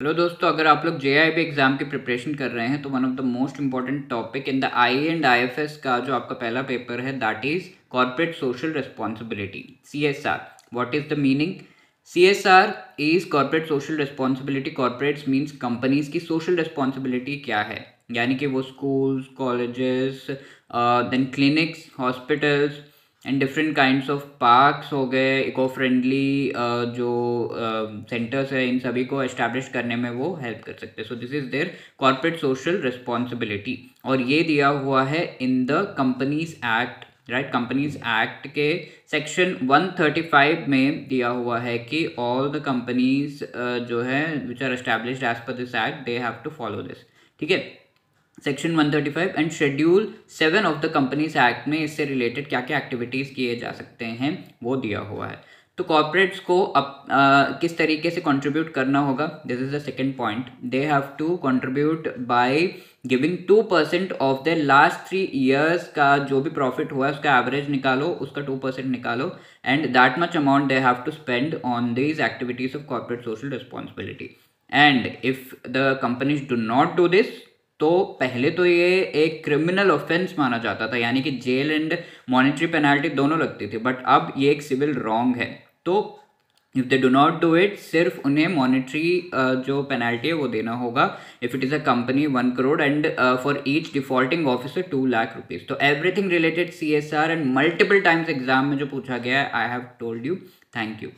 Hello दोस्तों, अगर आप लोग जेआईबी एग्जाम की प्रिपरेशन कर रहे हैं तो one of the most important topic in the I and IFS का जो आपका पहला पेपर है that is corporate social responsibility, CSR. What is the meaning? CSR is corporate social responsibility. Corporates means companies की सोशल रिस्पॉन्सिबिलिटी क्या है, यानी कि वो schools, colleges, then clinics, hospitals and different kinds of parks हो गए, eco friendly जो centres है, इन सभी को एस्टैब्लिश करने में वो हेल्प कर सकते हैं। So this is their corporate social responsibility, और ये दिया हुआ है in the companies act, right. Companies act के सेक्शन 135 में दिया हुआ है कि ऑल द कंपनीज जो है which are established as per this act, they have to follow this. ठीक है, section 135 and schedule 7 of the companies act में इससे रिलेटेड क्या क्या एक्टिविटीज़ किए जा सकते हैं वो दिया हुआ है। तो कॉर्पोरेट्स को किस तरीके से कंट्रीब्यूट करना होगा, this is the second point. They have to contribute by giving 2% of the last 3 years का जो भी प्रॉफिट हुआ है उसका एवरेज निकालो, उसका 2% निकालो, and that much amount they have to spend on these activities of corporate social responsibility. And if the companies do not do this, तो पहले तो ये एक क्रिमिनल ऑफेंस माना जाता था, यानी कि जेल एंड मॉनेटरी पेनाल्टी दोनों लगती थी, बट अब ये एक सिविल रॉन्ग है। तो if they do not do it, सिर्फ उन्हें मॉनेटरी जो पेनाल्टी है वो देना होगा। If it is a company 1 crore and for each defaulting officer 2 lakh rupees. तो everything related CSR and multiple times exam में जो पूछा गया है, I have told you. Thank you.